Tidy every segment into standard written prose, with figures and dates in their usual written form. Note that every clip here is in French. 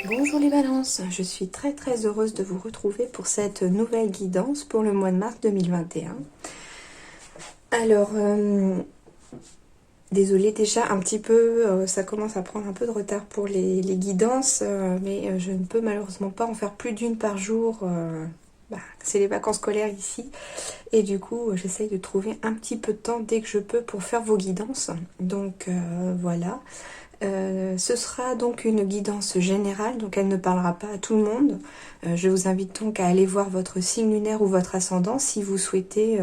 Bonjour les balances, je suis très heureuse de vous retrouver pour cette nouvelle guidance pour le mois de mars 2021. Alors, désolée déjà un petit peu, ça commence à prendre un peu de retard pour les guidances, mais je ne peux malheureusement pas en faire plus d'une par jour. C'est les vacances scolaires ici et du coup j'essaye de trouver un petit peu de temps dès que je peux pour faire vos guidances. Donc voilà. Ce sera donc une guidance générale, donc elle ne parlera pas à tout le monde. Je vous invite donc à aller voir votre signe lunaire ou votre ascendant si vous souhaitez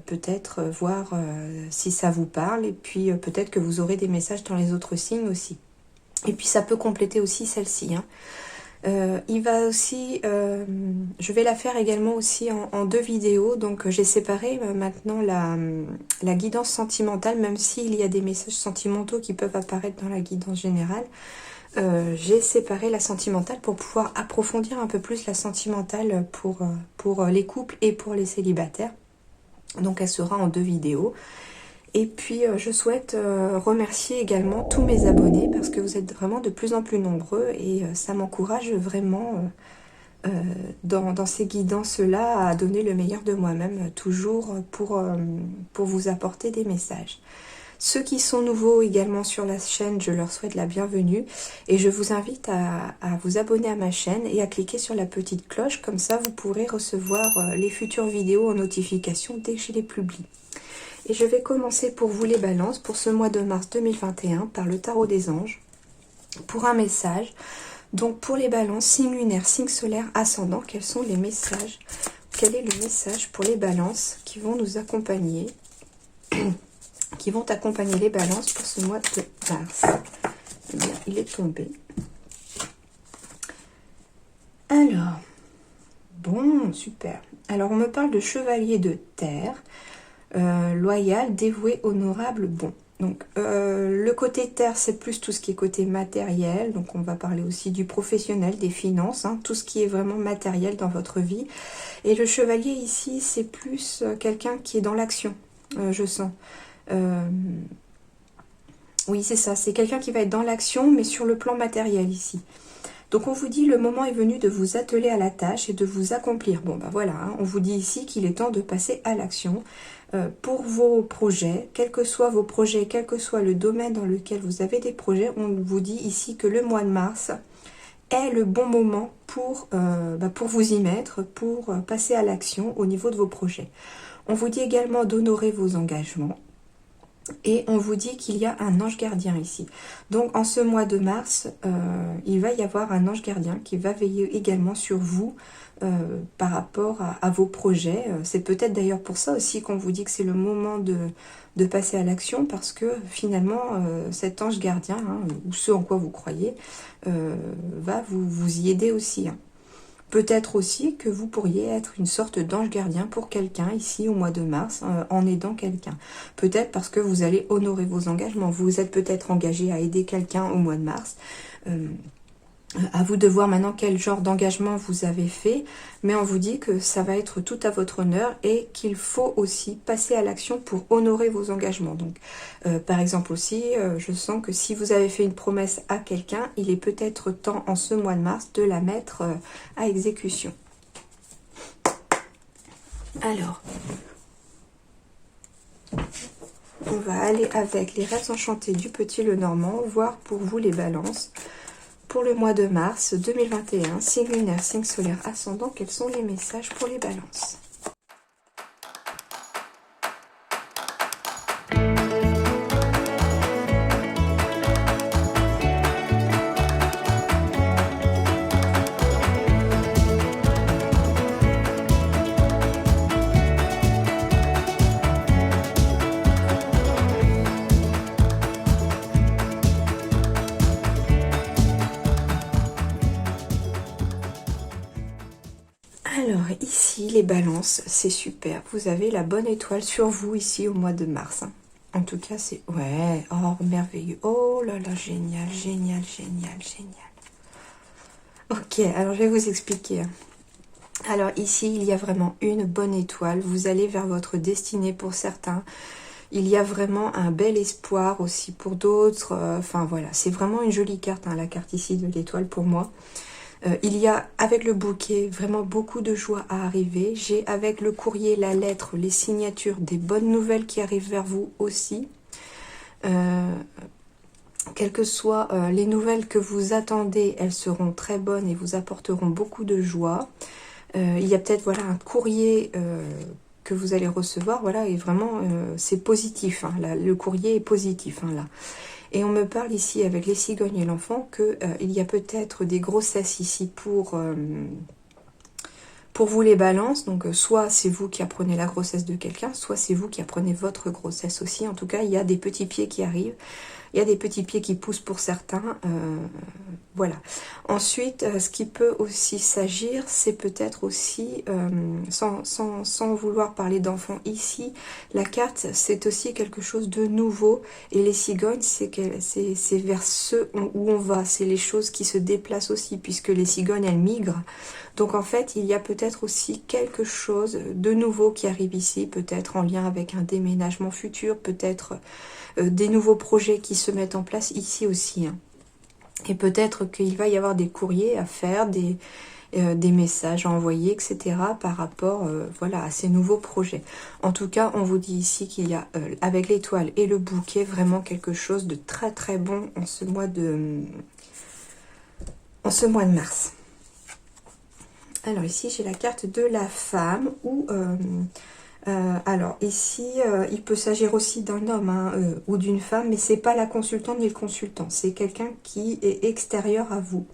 peut-être voir si ça vous parle, et puis peut-être que vous aurez des messages dans les autres signes aussi. Et puis ça peut compléter aussi celle-ci, hein. Il va aussi, je vais la faire également aussi en deux vidéos, donc j'ai séparé maintenant la guidance sentimentale, même s'il y a des messages sentimentaux qui peuvent apparaître dans la guidance générale. J'ai séparé la sentimentale pour pouvoir approfondir un peu plus la sentimentale pour les couples et pour les célibataires. Donc elle sera en deux vidéos. Et puis je souhaite remercier également tous mes abonnés parce que vous êtes vraiment de plus en plus nombreux et ça m'encourage vraiment dans ces guidances-là à donner le meilleur de moi-même toujours pour vous apporter des messages. Ceux qui sont nouveaux également sur la chaîne, je leur souhaite la bienvenue et je vous invite à vous abonner à ma chaîne et à cliquer sur la petite cloche, comme ça vous pourrez recevoir les futures vidéos en notification dès que je les publie. Et je vais commencer pour vous les balances pour ce mois de mars 2021 par le tarot des anges pour un message. Donc pour les balances, signe lunaire, signe solaire, ascendant, quels sont les messages? Quel est le message pour les balances qui vont nous accompagner, qui vont accompagner les balances pour ce mois de mars? Eh bien, il est tombé. Alors, bon, super. Alors on me parle de chevalier de terre. Loyal, dévoué, honorable, bon. Donc le côté terre, c'est plus tout ce qui est côté matériel. Donc on va parler aussi du professionnel, des finances, hein, tout ce qui est vraiment matériel dans votre vie. Et le chevalier ici, c'est plus quelqu'un qui est dans l'action, je sens. Oui, c'est ça, c'est quelqu'un qui va être dans l'action, mais sur le plan matériel ici. Donc on vous dit le moment est venu de vous atteler à la tâche et de vous accomplir. Bon ben voilà, hein, on vous dit ici qu'il est temps de passer à l'action pour vos projets, quels que soient vos projets, quel que soit le domaine dans lequel vous avez des projets. On vous dit ici que le mois de mars est le bon moment pour vous y mettre, pour passer à l'action au niveau de vos projets. On vous dit également d'honorer vos engagements. Et on vous dit qu'il y a un ange gardien ici. Donc en ce mois de mars, il va y avoir un ange gardien qui va veiller également sur vous par rapport à vos projets. C'est peut-être d'ailleurs pour ça aussi qu'on vous dit que c'est le moment de passer à l'action, parce que finalement cet ange gardien, hein, ou ce en quoi vous croyez, va vous y aider aussi, hein. Peut-être aussi que vous pourriez être une sorte d'ange gardien pour quelqu'un ici au mois de mars, en aidant quelqu'un. Peut-être parce que vous allez honorer vos engagements. Vous êtes peut-être engagé à aider quelqu'un au mois de mars. À vous de voir maintenant quel genre d'engagement vous avez fait, mais on vous dit que ça va être tout à votre honneur et qu'il faut aussi passer à l'action pour honorer vos engagements. Donc, par exemple aussi, je sens que si vous avez fait une promesse à quelqu'un, il est peut-être temps en ce mois de mars de la mettre à exécution. Alors, on va aller avec les rêves enchantés du Petit Lenormand, voir pour vous les balances. Pour le mois de mars 2021, signe lunaire, signe solaire, ascendant, quels sont les messages pour les balances? Alors ici les balances, c'est super, vous avez la bonne étoile sur vous ici au mois de mars, hein. En tout cas c'est, ouais, oh merveilleux, oh là là, génial, génial, génial, génial. Ok, alors je vais vous expliquer. Alors ici il y a vraiment une bonne étoile, vous allez vers votre destinée pour certains. Il y a vraiment un bel espoir aussi pour d'autres. Enfin voilà, c'est vraiment une jolie carte, hein, la carte ici de l'étoile pour moi. Il y a avec le bouquet vraiment beaucoup de joie à arriver. J'ai avec le courrier, la lettre, les signatures, des bonnes nouvelles qui arrivent vers vous aussi. Quelles que soient les nouvelles que vous attendez, elles seront très bonnes et vous apporteront beaucoup de joie. Il y a peut-être voilà un courrier que vous allez recevoir, voilà, et vraiment c'est positif, hein, là, le courrier est positif, hein, là. Et on me parle ici avec les cigognes et l'enfant que il y a peut-être des grossesses ici pour vous les balances. Donc soit c'est vous qui apprenez la grossesse de quelqu'un, soit c'est vous qui apprenez votre grossesse aussi. En tout cas, il y a des petits pieds qui arrivent. Il y a des petits pieds qui poussent pour certains. Voilà. Ensuite, ce qui peut aussi s'agir, c'est peut-être aussi, sans vouloir parler d'enfants ici, la carte, c'est aussi quelque chose de nouveau. Et les cigognes, c'est vers ce où on va. C'est les choses qui se déplacent aussi, puisque les cigognes, elles migrent. Donc en fait, il y a peut-être aussi quelque chose de nouveau qui arrive ici, peut-être en lien avec un déménagement futur, peut-être des nouveaux projets qui se mettent en place ici aussi, hein. Et peut-être qu'il va y avoir des courriers à faire, des messages à envoyer, etc. par rapport voilà, à ces nouveaux projets. En tout cas, on vous dit ici qu'il y a, avec l'étoile et le bouquet, vraiment quelque chose de très très bon en ce mois de mars. Alors ici, j'ai la carte de la femme où... alors ici, il peut s'agir aussi d'un homme, hein, ou d'une femme, mais c'est pas la consultante ni le consultant, c'est quelqu'un qui est extérieur à vous.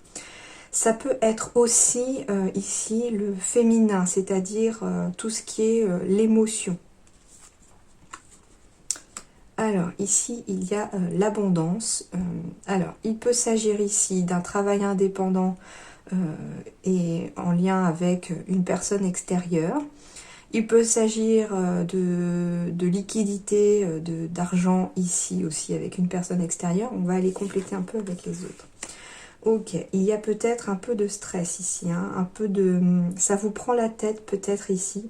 Ça peut être aussi ici le féminin, c'est-à-dire tout ce qui est l'émotion. Alors ici, il y a l'abondance. Alors, il peut s'agir ici d'un travail indépendant et en lien avec une personne extérieure. Il peut s'agir de liquidité, d'argent ici aussi avec une personne extérieure. On va aller compléter un peu avec les autres. Ok, il y a peut-être un peu de stress ici, hein, un peu de... Ça vous prend la tête peut-être ici.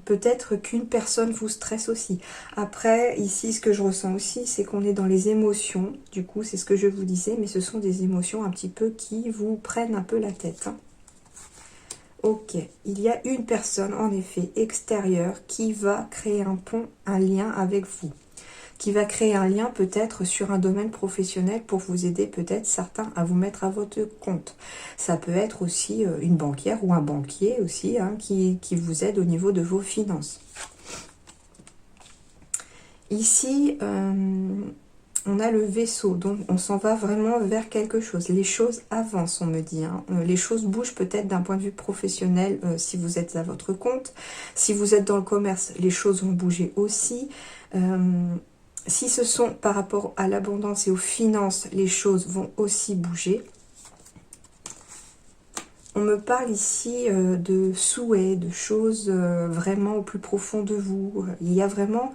Peut-être qu'une personne vous stresse aussi. Après, ici, ce que je ressens aussi, c'est qu'on est dans les émotions. Du coup, c'est ce que je vous disais, mais ce sont des émotions un petit peu qui vous prennent un peu la tête, hein. Ok, il y a une personne en effet extérieure qui va créer un pont, un lien avec vous. Qui va créer un lien peut-être sur un domaine professionnel pour vous aider peut-être certains à vous mettre à votre compte. Ça peut être aussi une banquière ou un banquier aussi, hein, qui vous aide au niveau de vos finances. Ici, on a le vaisseau, donc on s'en va vraiment vers quelque chose. Les choses avancent, on me dit, hein. Les choses bougent peut-être d'un point de vue professionnel si vous êtes à votre compte. Si vous êtes dans le commerce, les choses vont bouger aussi. Si ce sont par rapport à l'abondance et aux finances, les choses vont aussi bouger. On me parle ici de souhaits, de choses vraiment au plus profond de vous. Il y a vraiment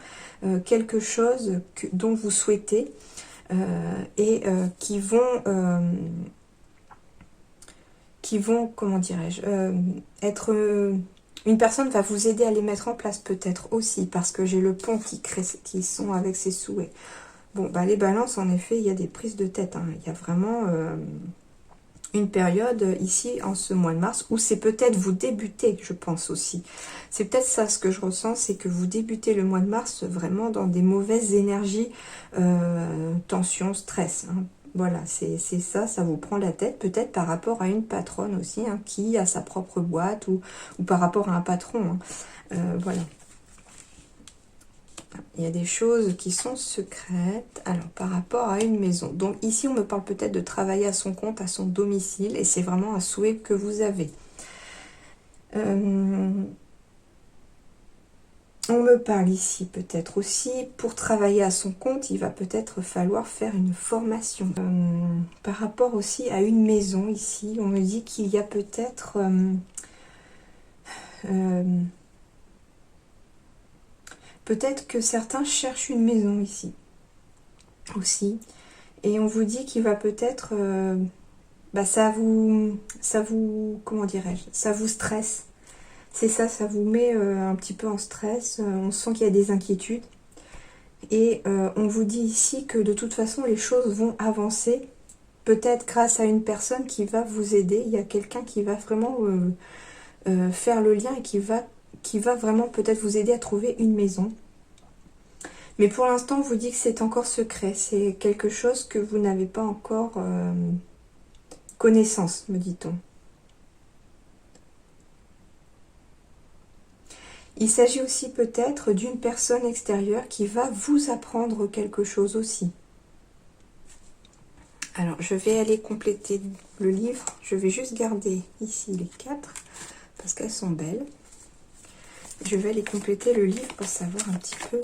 quelque chose dont vous souhaitez et qui vont, comment dirais-je, être... une personne va vous aider à les mettre en place peut-être aussi, parce que j'ai le pont qui sont avec ses souhaits. Bon, bah les balances, en effet, il y a des prises de tête, hein. Il y a vraiment une période ici, en ce mois de mars, où c'est peut-être vous débutez, je pense aussi. C'est peut-être ça ce que je ressens, c'est que vous débutez le mois de mars vraiment dans des mauvaises énergies, tension, stress, hein. Voilà, c'est ça, ça vous prend la tête, peut-être par rapport à une patronne aussi, hein, qui a sa propre boîte, ou par rapport à un patron, hein. Voilà. Il y a des choses qui sont secrètes. Alors, par rapport à une maison. Donc, ici, on me parle peut-être de travailler à son compte, à son domicile, et c'est vraiment un souhait que vous avez. On me parle ici peut-être aussi, pour travailler à son compte, il va peut-être falloir faire une formation. Par rapport aussi à une maison ici, on me dit qu'il y a peut-être... peut-être que certains cherchent une maison ici, aussi. Et on vous dit qu'il va peut-être... ça vous... Comment dirais-je? Ça vous stresse. C'est ça, ça vous met un petit peu en stress. On sent qu'il y a des inquiétudes. Et on vous dit ici que de toute façon, les choses vont avancer. Peut-être grâce à une personne qui va vous aider. Il y a quelqu'un qui va vraiment faire le lien et qui va vraiment peut-être vous aider à trouver une maison. Mais pour l'instant, on vous dit que c'est encore secret. C'est quelque chose que vous n'avez pas encore connaissance, me dit-on. Il s'agit aussi peut-être d'une personne extérieure qui va vous apprendre quelque chose aussi. Alors, je vais aller compléter le livre. Je vais juste garder ici les 4 parce qu'elles sont belles. Je vais aller compléter le livre pour savoir un petit peu.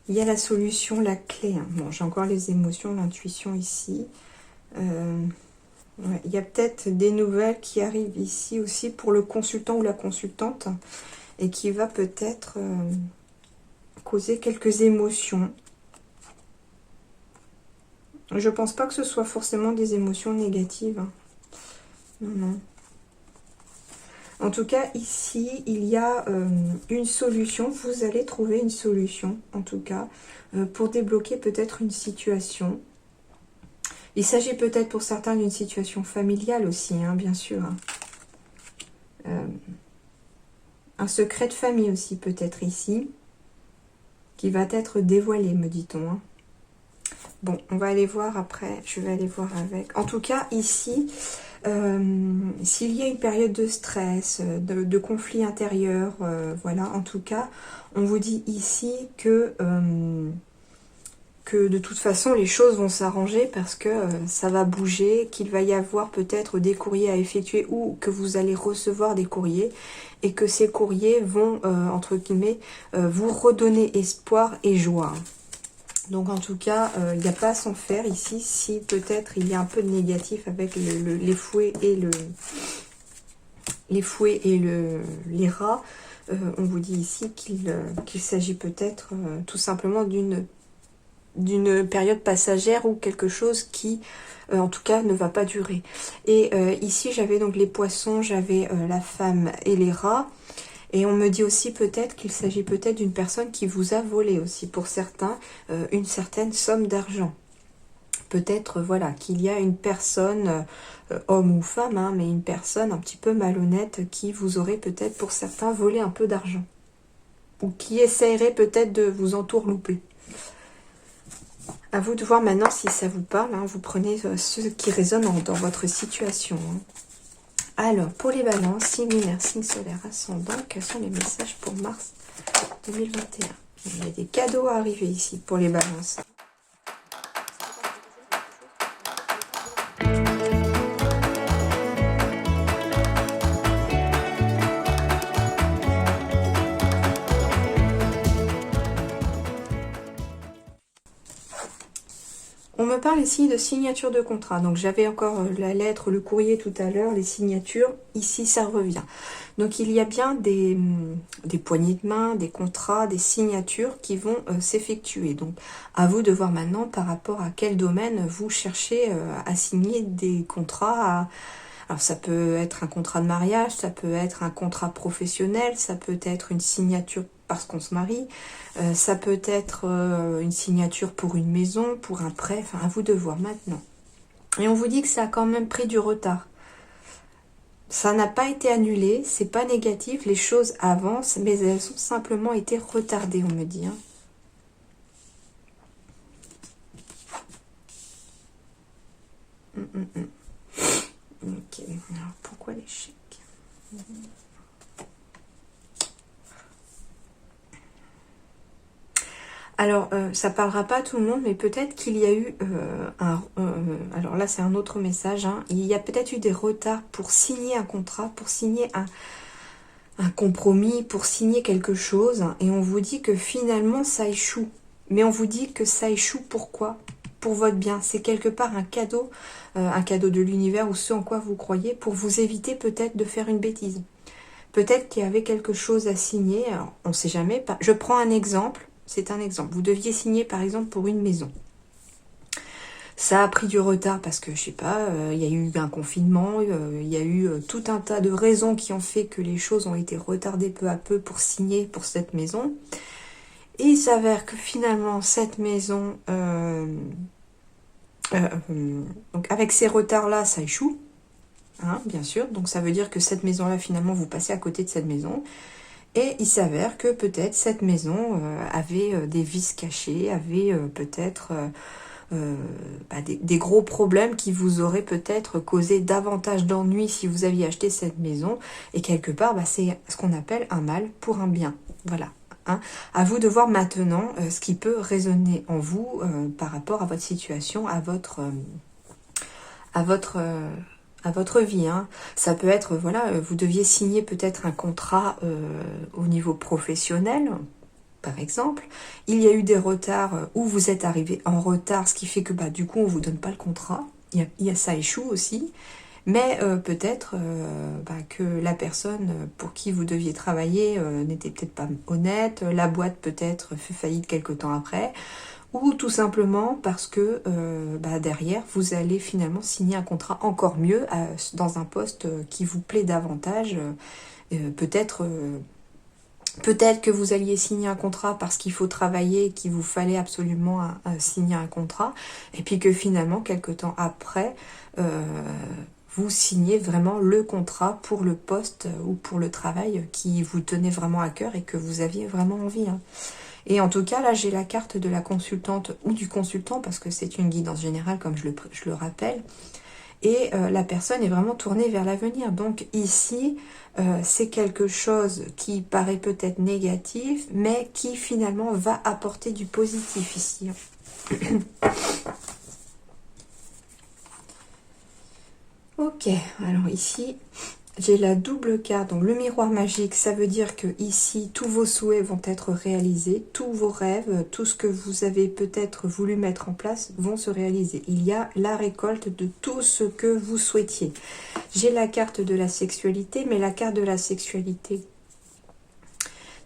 Il y a la solution, la clé. Bon, j'ai encore les émotions, l'intuition ici. Ouais, il y a peut-être des nouvelles qui arrivent ici aussi pour le consultant ou la consultante et qui va peut-être causer quelques émotions. Je pense pas que ce soit forcément des émotions négatives. Non, non. En tout cas, ici, il y a une solution. Vous allez trouver une solution, en tout cas, pour débloquer peut-être une situation. Il s'agit peut-être pour certains d'une situation familiale aussi, hein, bien sûr. Un secret de famille aussi, peut-être ici, qui va être dévoilé, me dit-on. Hein. Bon, on va aller voir après. Je vais aller voir avec. En tout cas, ici... s'il y a une période de stress, de conflit intérieur, voilà, en tout cas, on vous dit ici que de toute façon, les choses vont s'arranger parce que ça va bouger, qu'il va y avoir peut-être des courriers à effectuer ou que vous allez recevoir des courriers et que ces courriers vont, entre guillemets, vous redonner espoir et joie. Donc en tout cas, il n'y a pas à s'en faire ici, si peut-être il y a un peu de négatif avec les fouets et les rats. On vous dit ici qu'il s'agit peut-être tout simplement d'une période passagère ou quelque chose qui, en tout cas, ne va pas durer. Et ici, j'avais donc les poissons, j'avais la femme et les rats. Et on me dit aussi peut-être qu'il s'agit peut-être d'une personne qui vous a volé aussi, pour certains, une certaine somme d'argent. Peut-être, voilà, qu'il y a une personne, homme ou femme, hein, mais une personne un petit peu malhonnête qui vous aurait peut-être, pour certains, volé un peu d'argent. Ou qui essaierait peut-être de vous entourlouper. À vous de voir maintenant si ça vous parle. Hein, vous prenez ceux qui résonnent dans votre situation. Hein. Alors, pour les balances, signe lunaire, signe solaire, ascendant, quels sont les messages pour mars 2021? Il y a des cadeaux à arriver ici pour les balances. On me parle ici de signature de contrat. Donc j'avais encore la lettre, le courrier tout à l'heure, les signatures. Ici, ça revient. Donc il y a bien des poignées de main, des contrats, des signatures qui vont s'effectuer. Donc à vous de voir maintenant par rapport à quel domaine vous cherchez à signer des contrats. Alors ça peut être un contrat de mariage, ça peut être un contrat professionnel, ça peut être une signature parce qu'on se marie, ça peut être une signature pour une maison, pour un prêt, enfin à vous de voir maintenant. Et on vous dit que ça a quand même pris du retard. Ça n'a pas été annulé, c'est pas négatif, les choses avancent, mais elles ont simplement été retardées, on me dit. Hein. Ok, alors pourquoi l'échec? Alors, ça parlera pas à tout le monde, mais peut-être qu'il y a eu alors là, c'est un autre message, hein. Il y a peut-être eu des retards pour signer un contrat, pour signer un compromis, pour signer quelque chose, et on vous dit que finalement, ça échoue. Mais on vous dit que ça échoue pourquoi? Pour votre bien. C'est quelque part un cadeau de l'univers ou ce en quoi vous croyez, pour vous éviter peut-être de faire une bêtise. Peut-être qu'il y avait quelque chose à signer, alors, on ne sait jamais. Je prends un exemple, c'est un exemple. Vous deviez signer par exemple pour une maison. Ça a pris du retard parce que, je sais pas, il y a eu un confinement, il y a eu tout un tas de raisons qui ont fait que les choses ont été retardées peu à peu pour signer pour cette maison. Et il s'avère que finalement, cette maison, donc avec ces retards-là, ça échoue. Hein, bien sûr, donc ça veut dire que cette maison-là, finalement, vous passez à côté de cette maison. Et il s'avère que peut-être cette maison avait des vices cachés, avait peut-être des gros problèmes qui vous auraient peut-être causé davantage d'ennuis si vous aviez acheté cette maison. Et quelque part, c'est ce qu'on appelle un mal pour un bien. Voilà. Hein. À vous de voir maintenant ce qui peut résonner en vous par rapport à votre situation, à votre à votre vie. Hein. Ça peut être, voilà, vous deviez signer peut-être un contrat au niveau professionnel, par exemple. Il y a eu des retards où vous êtes arrivé en retard, ce qui fait que du coup, on ne vous donne pas le contrat. Ça échoue aussi. Mais peut-être que la personne pour qui vous deviez travailler n'était peut-être pas honnête, la boîte peut-être fait faillite quelque temps après, ou tout simplement parce que derrière, vous allez finalement signer un contrat encore mieux dans un poste qui vous plaît davantage. Peut-être que vous alliez signer un contrat parce qu'il faut travailler, qu'il vous fallait absolument signer un contrat, et puis que finalement, quelque temps après, vous signez vraiment le contrat pour le poste ou pour le travail qui vous tenait vraiment à cœur et que vous aviez vraiment envie. Hein. Et en tout cas, là, j'ai la carte de la consultante ou du consultant, parce que c'est une guidance générale, comme je le rappelle. Et la personne est vraiment tournée vers l'avenir. Donc ici, c'est quelque chose qui paraît peut-être négatif, mais qui finalement va apporter du positif ici. Ok, alors ici, j'ai la double carte, donc le miroir magique, ça veut dire que ici, tous vos souhaits vont être réalisés, tous vos rêves, tout ce que vous avez peut-être voulu mettre en place vont se réaliser. Il y a la récolte de tout ce que vous souhaitiez. J'ai la carte de la sexualité, mais la carte de la sexualité,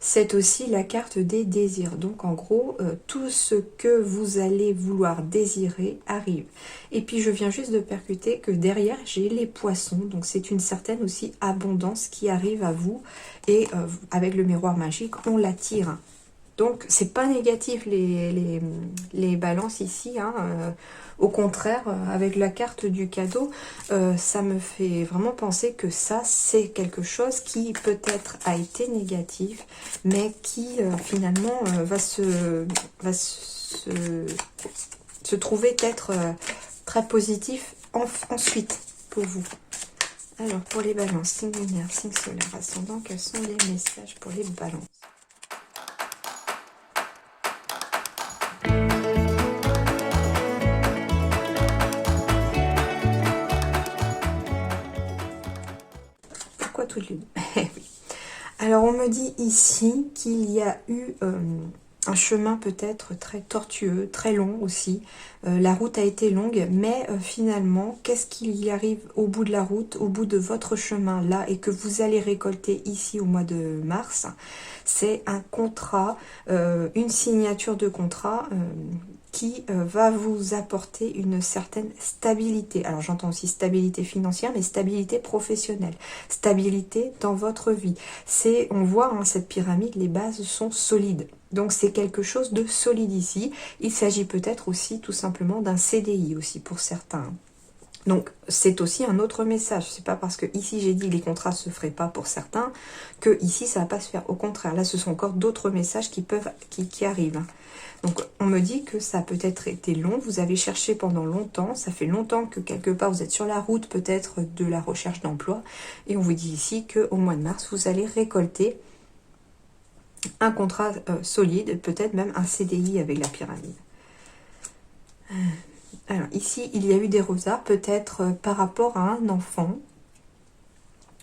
c'est aussi la carte des désirs. Donc en gros, tout ce que vous allez vouloir désirer arrive. Et puis je viens juste de percuter que derrière, j'ai les poissons. Donc c'est une certaine aussi abondance qui arrive à vous. Et avec le miroir magique, on l'attire. Donc c'est pas négatif les balances ici. Hein, au contraire, avec la carte du cadeau, ça me fait vraiment penser que ça, c'est quelque chose qui peut-être a été négatif, mais qui finalement va se trouver être très positif ensuite pour vous. Alors, pour les balances, signe lunaire, signe solaire, ascendant, quels sont les messages pour les balances? Pourquoi toute lune? Oui. Alors, on me dit ici qu'il y a eu un chemin peut-être très tortueux, très long aussi. La route a été longue, mais finalement, qu'est-ce qu'il y arrive au bout de la route, au bout de votre chemin là, et que vous allez récolter ici au mois de mars? C'est un contrat, une signature de contrat qui va vous apporter une certaine stabilité. Alors j'entends aussi stabilité financière, mais stabilité professionnelle, stabilité dans votre vie. On voit cette pyramide, les bases sont solides. Donc c'est quelque chose de solide ici. Il s'agit peut-être aussi tout simplement d'un CDI aussi pour certains. Donc c'est aussi un autre message. C'est pas parce que ici j'ai dit que les contrats se feraient pas pour certains que ici ça va pas se faire. Au contraire, là ce sont encore d'autres messages qui arrivent. Donc on me dit que ça a peut-être été long, vous avez cherché pendant longtemps, ça fait longtemps que quelque part vous êtes sur la route peut-être de la recherche d'emploi, et on vous dit ici qu'au mois de mars vous allez récolter un contrat solide, peut-être même un CDI avec la pyramide. Alors ici, il y a eu des retards, peut-être par rapport à un enfant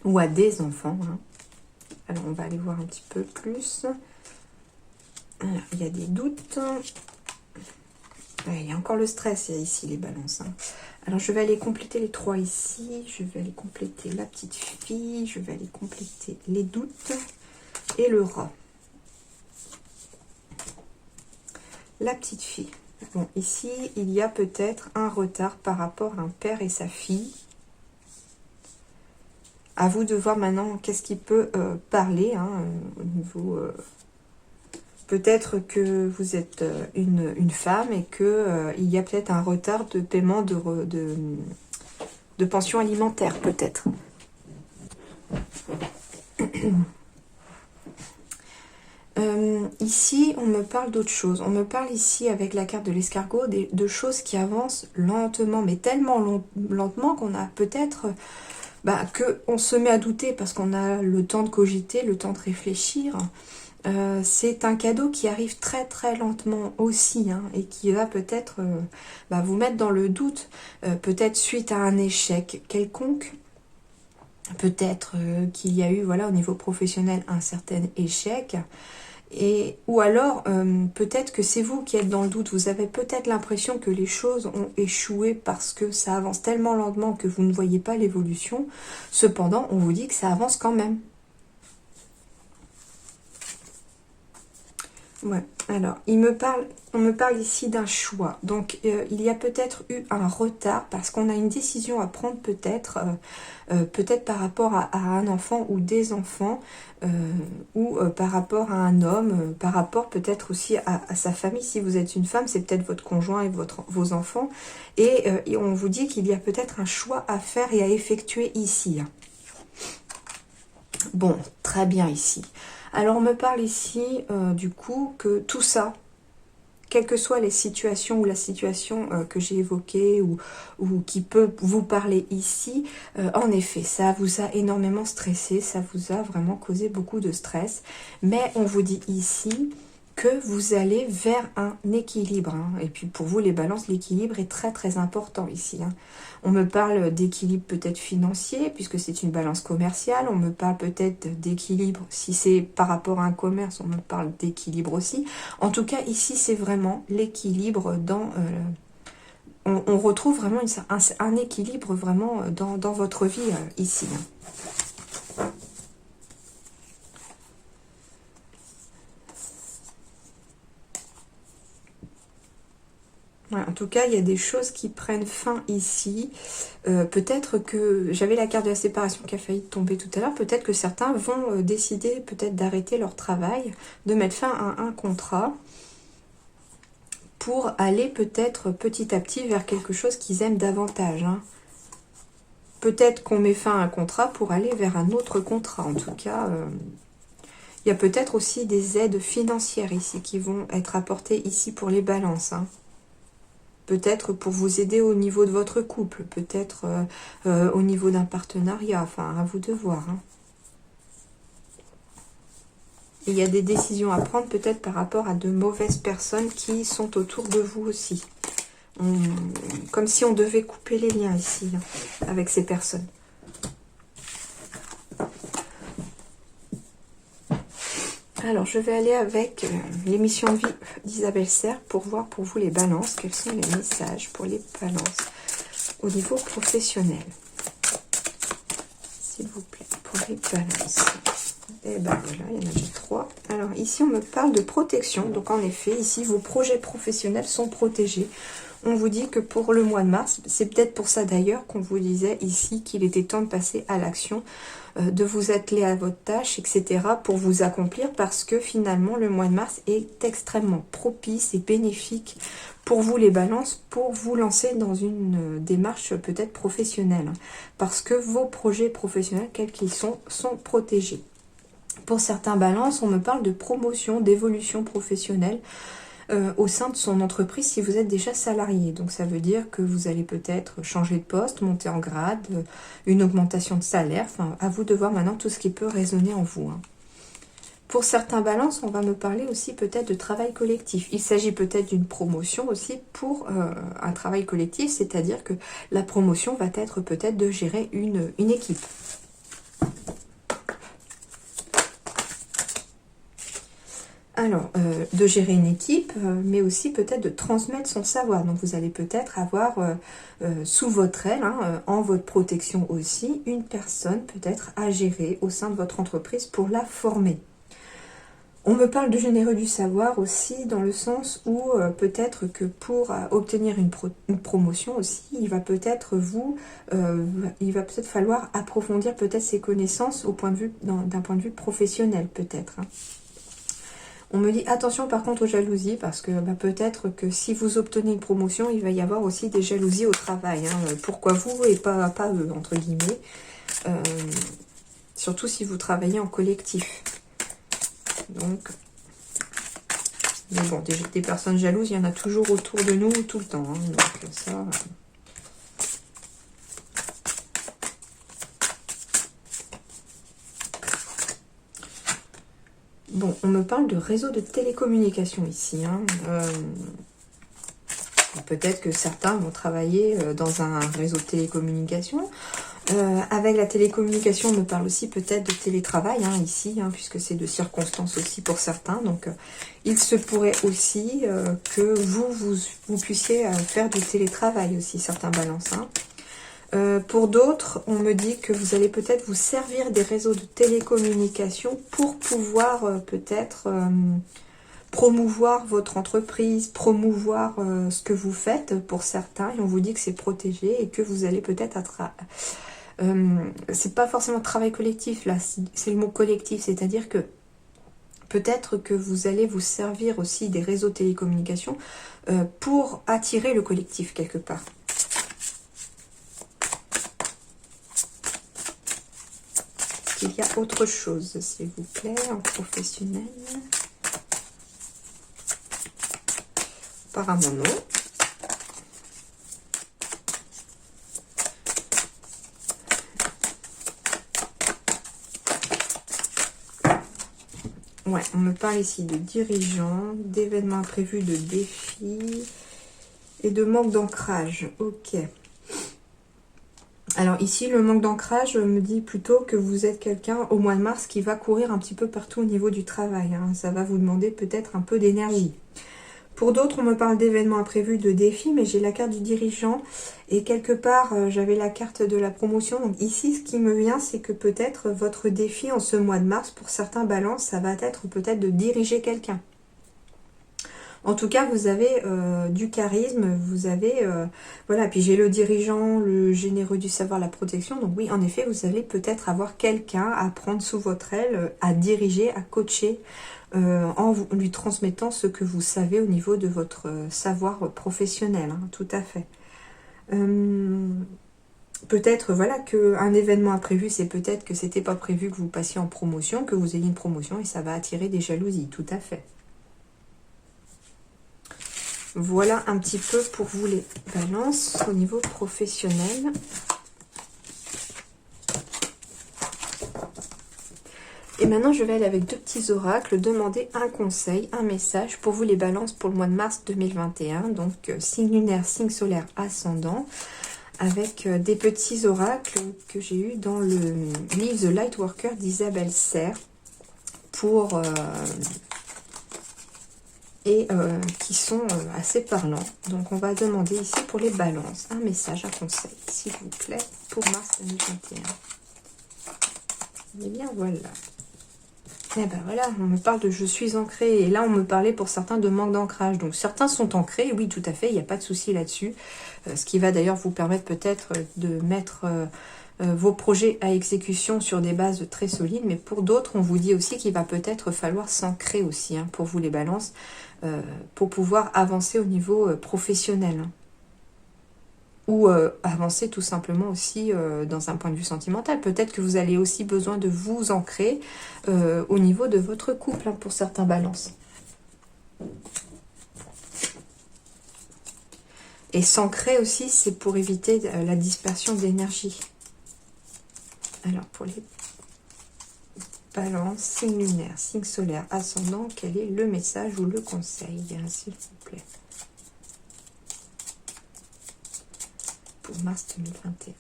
ou à des enfants. Hein. Alors on va aller voir un petit peu plus. Alors, il y a des doutes. Il y a encore le stress ici, les balances. Hein. Alors je vais aller compléter les 3 ici. Je vais aller compléter la petite fille. Je vais aller compléter les doutes et le rat. La petite fille. Bon, ici, il y a peut-être un retard par rapport à un père et sa fille. À vous de voir maintenant qu'est-ce qui peut parler hein, au niveau... peut-être que vous êtes une femme et que il y a peut-être un retard de paiement de pension alimentaire, peut-être. Ici, on me parle d'autre chose. On me parle ici, avec la carte de l'escargot, de choses qui avancent lentement, mais tellement lentement qu'on a peut-être... qu'on se met à douter parce qu'on a le temps de cogiter, le temps de réfléchir. C'est un cadeau qui arrive très très lentement aussi hein, et qui va peut-être vous mettre dans le doute, peut-être suite à un échec quelconque. Peut-être qu'il y a eu voilà, au niveau professionnel un certain échec. Ou alors, peut-être que c'est vous qui êtes dans le doute. Vous avez peut-être l'impression que les choses ont échoué parce que ça avance tellement lentement que vous ne voyez pas l'évolution. Cependant, on vous dit que ça avance quand même. Ouais, alors, on me parle ici d'un choix. Donc, il y a peut-être eu un retard parce qu'on a une décision à prendre peut-être par rapport à un enfant ou des enfants ou par rapport à un homme, par rapport peut-être aussi à sa famille. Si vous êtes une femme, c'est peut-être votre conjoint et vos enfants. Et on vous dit qu'il y a peut-être un choix à faire et à effectuer ici. Bon, très bien ici. Alors, on me parle ici, du coup, que tout ça, quelles que soient les situations ou la situation que j'ai évoquée ou qui peut vous parler ici, en effet, ça vous a énormément stressé, ça vous a vraiment causé beaucoup de stress. Mais on vous dit ici que vous allez vers un équilibre. Hein. Et puis pour vous, les balances, l'équilibre est très très important ici. Hein. On me parle d'équilibre peut-être financier, puisque c'est une balance commerciale. On me parle peut-être d'équilibre, si c'est par rapport à un commerce, on me parle d'équilibre aussi. En tout cas, ici, c'est vraiment l'équilibre dans... on retrouve vraiment un équilibre vraiment dans votre vie ici. Hein. Ouais, en tout cas, il y a des choses qui prennent fin ici. Peut-être que... J'avais la carte de la séparation qui a failli tomber tout à l'heure. Peut-être que certains vont décider peut-être d'arrêter leur travail, de mettre fin à un contrat pour aller peut-être petit à petit vers quelque chose qu'ils aiment davantage. Hein. Peut-être qu'on met fin à un contrat pour aller vers un autre contrat. En tout cas, il y a peut-être aussi des aides financières ici qui vont être apportées ici pour les balances. Hein. Peut-être pour vous aider au niveau de votre couple, peut-être au niveau d'un partenariat, enfin à vous de voir. Hein. Il y a des décisions à prendre peut-être par rapport à de mauvaises personnes qui sont autour de vous aussi. Comme si on devait couper les liens ici, hein, avec ces personnes. Alors, je vais aller avec l'émission Vie d'Isabelle Serre pour voir pour vous les balances. Quels sont les messages pour les balances au niveau professionnel? S'il vous plaît, pour les balances. Et ben voilà, il y en a déjà 3. Alors, ici, on me parle de protection. Donc, en effet, ici, vos projets professionnels sont protégés. On vous dit que pour le mois de mars, c'est peut-être pour ça d'ailleurs qu'on vous disait ici qu'il était temps de passer à l'action, de vous atteler à votre tâche, etc. pour vous accomplir parce que finalement le mois de mars est extrêmement propice et bénéfique pour vous les balances, pour vous lancer dans une démarche peut-être professionnelle. Parce que vos projets professionnels, quels qu'ils sont protégés. Pour certains balances, on me parle de promotion, d'évolution professionnelle, au sein de son entreprise si vous êtes déjà salarié. Donc ça veut dire que vous allez peut-être changer de poste, monter en grade, une augmentation de salaire. Enfin, à vous de voir maintenant tout ce qui peut résonner en vous. Hein. Pour certains balances, on va me parler aussi peut-être de travail collectif. Il s'agit peut-être d'une promotion aussi pour un travail collectif, c'est-à-dire que la promotion va être peut-être de gérer une équipe. Alors, de gérer une équipe, mais aussi peut-être de transmettre son savoir. Donc, vous allez peut-être avoir sous votre aile, en votre protection aussi, une personne peut-être à gérer au sein de votre entreprise pour la former. On me parle de généreux du savoir aussi, dans le sens où peut-être que pour obtenir une promotion aussi, il va peut-être falloir approfondir peut-être ses connaissances au point de vue, d'un point de vue professionnel peut-être. On me dit attention par contre aux jalousies, parce que peut-être que si vous obtenez une promotion, il va y avoir aussi des jalousies au travail. Pourquoi vous et pas eux, entre guillemets. Surtout si vous travaillez en collectif. Donc, mais bon, des personnes jalouses, il y en a toujours autour de nous, tout le temps. Donc ça... Bon, on me parle de réseau de télécommunications ici. Peut-être que certains vont travailler dans un réseau de télécommunications. Avec la télécommunication, on me parle aussi peut-être de télétravail ici, puisque c'est de circonstances aussi pour certains. Donc, il se pourrait aussi que vous puissiez faire du télétravail aussi, certains balances. Pour d'autres, on me dit que vous allez peut-être vous servir des réseaux de télécommunications pour pouvoir peut-être promouvoir votre entreprise, promouvoir ce que vous faites pour certains. Et on vous dit que c'est protégé et que vous allez peut-être c'est pas forcément travail collectif là, c'est le mot collectif, c'est-à-dire que peut-être que vous allez vous servir aussi des réseaux de télécommunications pour attirer le collectif quelque part. Il y a autre chose, s'il vous plaît, en professionnel. Apparemment non. Ouais, on me parle ici de dirigeants, d'événements imprévus, de défis et de manque d'ancrage. Ok. Alors ici, le manque d'ancrage me dit plutôt que vous êtes quelqu'un au mois de mars qui va courir un petit peu partout au niveau du travail. Ça va vous demander peut-être un peu d'énergie. Pour d'autres, on me parle d'événements imprévus, de défis, mais j'ai la carte du dirigeant et quelque part, j'avais la carte de la promotion. Donc ici, ce qui me vient, c'est que peut-être votre défi en ce mois de mars, pour certains balances, ça va être peut-être de diriger quelqu'un. En tout cas, vous avez du charisme, vous avez... voilà, puis j'ai le dirigeant, le généreux du savoir, la protection. Donc oui, en effet, vous allez peut-être avoir quelqu'un à prendre sous votre aile, à diriger, à coacher, en lui transmettant ce que vous savez au niveau de votre savoir professionnel. Tout à fait. Peut-être, voilà, qu'un événement imprévu, c'est peut-être que c'était pas prévu que vous passiez en promotion, que vous ayez une promotion et ça va attirer des jalousies. Tout à fait. Voilà un petit peu pour vous les balances au niveau professionnel. Et maintenant, je vais aller avec deux petits oracles, demander un conseil, un message pour vous les balances pour le mois de mars 2021. Donc, signe lunaire, signe solaire, ascendant, avec des petits oracles que j'ai eu dans le livre The Lightworker d'Isabelle Serre pour... qui sont assez parlants. Donc on va demander ici pour les balances un message, un conseil, s'il vous plaît, pour mars 2021. Et bien voilà. Et ben voilà, on me parle de je suis ancré. Et là on me parlait pour certains de manque d'ancrage. Donc certains sont ancrés, oui tout à fait, il n'y a pas de souci là-dessus. Ce qui va d'ailleurs vous permettre peut-être de mettre... vos projets à exécution sur des bases très solides, mais pour d'autres, on vous dit aussi qu'il va peut-être falloir s'ancrer aussi, pour vous les balances, pour pouvoir avancer au niveau professionnel. Ou avancer tout simplement aussi dans un point de vue sentimental. Peut-être que vous allez aussi besoin de vous ancrer au niveau de votre couple, pour certains balances. Et s'ancrer aussi, c'est pour éviter la dispersion d'énergie. Alors, pour les Balance, signe lunaire, signe solaire, ascendant, quel est le message ou le conseil, s'il vous plaît, pour mars 2021.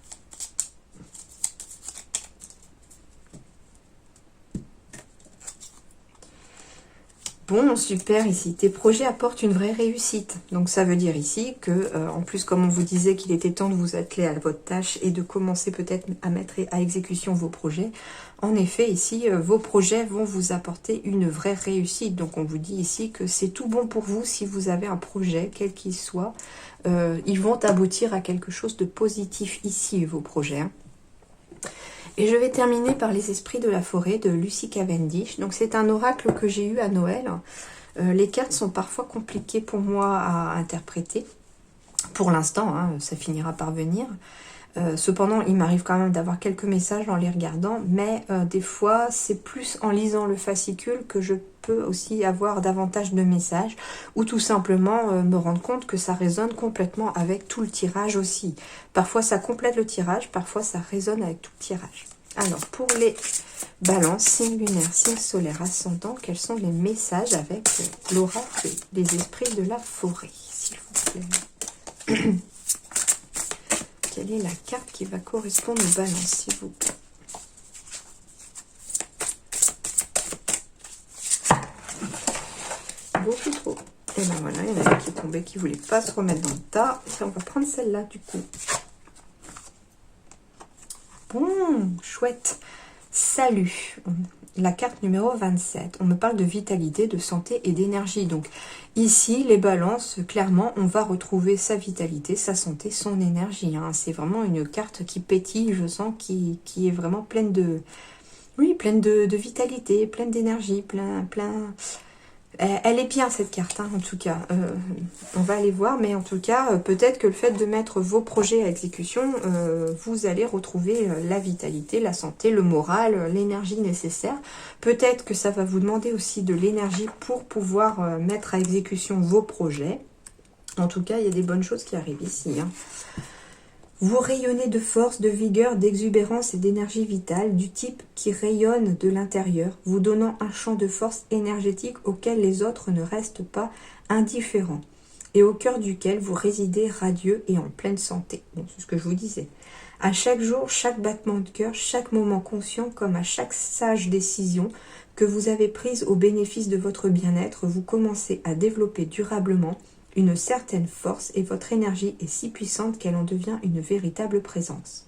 Bon, super, ici, tes projets apportent une vraie réussite. Donc ça veut dire ici que, en plus, comme on vous disait qu'il était temps de vous atteler à votre tâche et de commencer peut-être à mettre à exécution vos projets, en effet, ici, vos projets vont vous apporter une vraie réussite. Donc on vous dit ici que c'est tout bon pour vous si vous avez un projet, quel qu'il soit. Ils vont aboutir à quelque chose de positif ici, vos projets, hein. Et je vais terminer par les esprits de la forêt de Lucy Cavendish. Donc c'est un oracle que j'ai eu à Noël. Les cartes sont parfois compliquées pour moi à interpréter. Pour l'instant, hein, ça finira par venir. Cependant, il m'arrive quand même d'avoir quelques messages en les regardant. Mais des fois, c'est plus en lisant le fascicule que je peux aussi avoir davantage de messages. Ou tout simplement me rendre compte que ça résonne complètement avec tout le tirage aussi. Parfois, ça complète le tirage. Parfois, ça résonne avec tout le tirage. Alors, pour les balances, signe lunaire, signe solaire, ascendant, quels sont les messages avec l'oracle des esprits de la forêt, s'il vous plaît? Quelle est la carte qui va correspondre aux balances, s'il vous plaît? Beaucoup trop. Et ben voilà, il y en a un qui est tombé, qui ne voulait pas se remettre dans le tas. Et on va prendre celle-là, du coup. Bon, chouette. Salut. La carte numéro 27. On me parle de vitalité, de santé et d'énergie. Donc ici, les balances, clairement, on va retrouver sa vitalité, sa santé, son énergie, hein. C'est vraiment une carte qui pétille, je sens, qui est vraiment pleine de... Oui, pleine de vitalité, pleine d'énergie, plein... Elle est bien cette carte, hein, en tout cas. On va aller voir, mais en tout cas, peut-être que le fait de mettre vos projets à exécution, vous allez retrouver la vitalité, la santé, le moral, l'énergie nécessaire. Peut-être que ça va vous demander aussi de l'énergie pour pouvoir mettre à exécution vos projets. En tout cas, il y a des bonnes choses qui arrivent ici, hein. Vous rayonnez de force, de vigueur, d'exubérance et d'énergie vitale, du type qui rayonne de l'intérieur, vous donnant un champ de force énergétique auquel les autres ne restent pas indifférents, et au cœur duquel vous résidez radieux et en pleine santé. Bon, c'est ce que je vous disais. À chaque jour, chaque battement de cœur, chaque moment conscient, comme à chaque sage décision que vous avez prise au bénéfice de votre bien-être, vous commencez à développer durablement une certaine force et votre énergie est si puissante qu'elle en devient une véritable présence.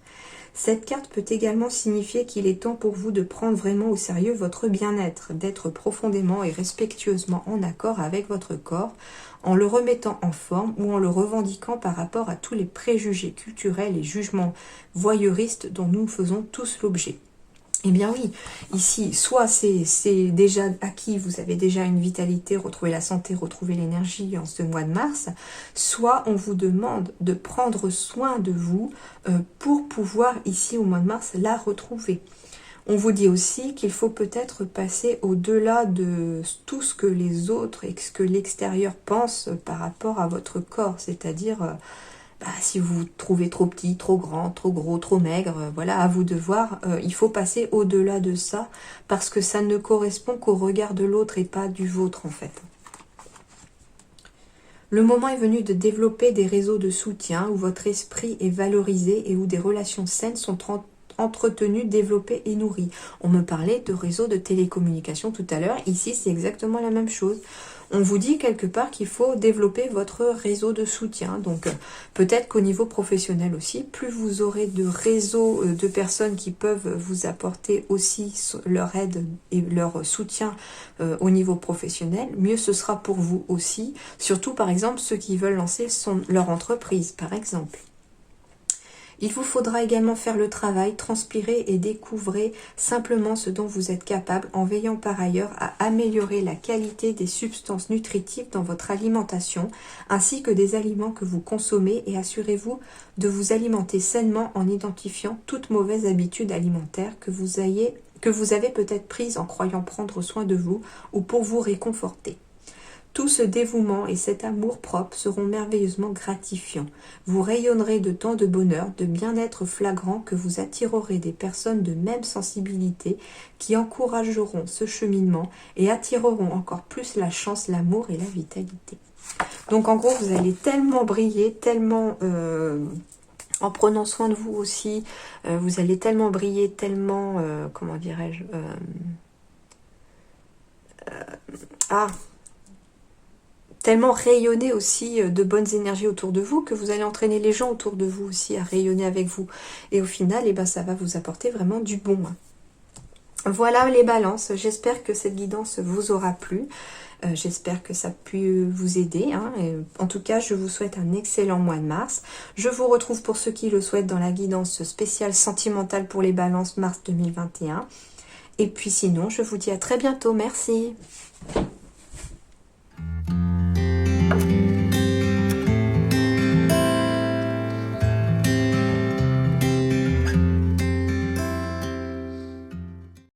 Cette carte peut également signifier qu'il est temps pour vous de prendre vraiment au sérieux votre bien-être, d'être profondément et respectueusement en accord avec votre corps, en le remettant en forme ou en le revendiquant par rapport à tous les préjugés culturels et jugements voyeuristes dont nous faisons tous l'objet. Eh bien oui, ici, soit c'est déjà acquis, vous avez déjà une vitalité, retrouver la santé, retrouver l'énergie en ce mois de mars, soit on vous demande de prendre soin de vous pour pouvoir, ici au mois de mars, la retrouver. On vous dit aussi qu'il faut peut-être passer au-delà de tout ce que les autres et ce que l'extérieur pense par rapport à votre corps, c'est-à-dire... si vous vous trouvez trop petit, trop grand, trop gros, trop maigre, voilà, à vous de voir. Il faut passer au-delà de ça parce que ça ne correspond qu'au regard de l'autre et pas du vôtre en fait. Le moment est venu de développer des réseaux de soutien où votre esprit est valorisé et où des relations saines sont entretenues, développées et nourries. On me parlait de réseaux de télécommunications tout à l'heure. Ici, c'est exactement la même chose. On vous dit quelque part qu'il faut développer votre réseau de soutien. Donc peut-être qu'au niveau professionnel aussi, plus vous aurez de réseaux de personnes qui peuvent vous apporter aussi leur aide et leur soutien au niveau professionnel, mieux ce sera pour vous aussi. Surtout par exemple ceux qui veulent lancer leur entreprise par exemple. Il vous faudra également faire le travail, transpirer et découvrir simplement ce dont vous êtes capable en veillant par ailleurs à améliorer la qualité des substances nutritives dans votre alimentation ainsi que des aliments que vous consommez et assurez-vous de vous alimenter sainement en identifiant toute mauvaise habitude alimentaire que vous avez peut-être prise en croyant prendre soin de vous ou pour vous réconforter. Tout ce dévouement et cet amour propre seront merveilleusement gratifiants. Vous rayonnerez de tant de bonheur, de bien-être flagrant que vous attirerez des personnes de même sensibilité qui encourageront ce cheminement et attireront encore plus la chance, l'amour et la vitalité. Donc en gros, vous allez tellement briller, tellement... en prenant soin de vous aussi, vous allez tellement briller, tellement... comment dirais-je tellement rayonner aussi de bonnes énergies autour de vous que vous allez entraîner les gens autour de vous aussi à rayonner avec vous. Et au final, eh ben, ça va vous apporter vraiment du bon. Voilà les balances, j'espère que cette guidance vous aura plu. J'espère que ça a pu vous aider. Hein. En tout cas, je vous souhaite un excellent mois de mars. Je vous retrouve pour ceux qui le souhaitent dans la guidance spéciale sentimentale pour les balances mars 2021. Et puis sinon, je vous dis à très bientôt. Merci.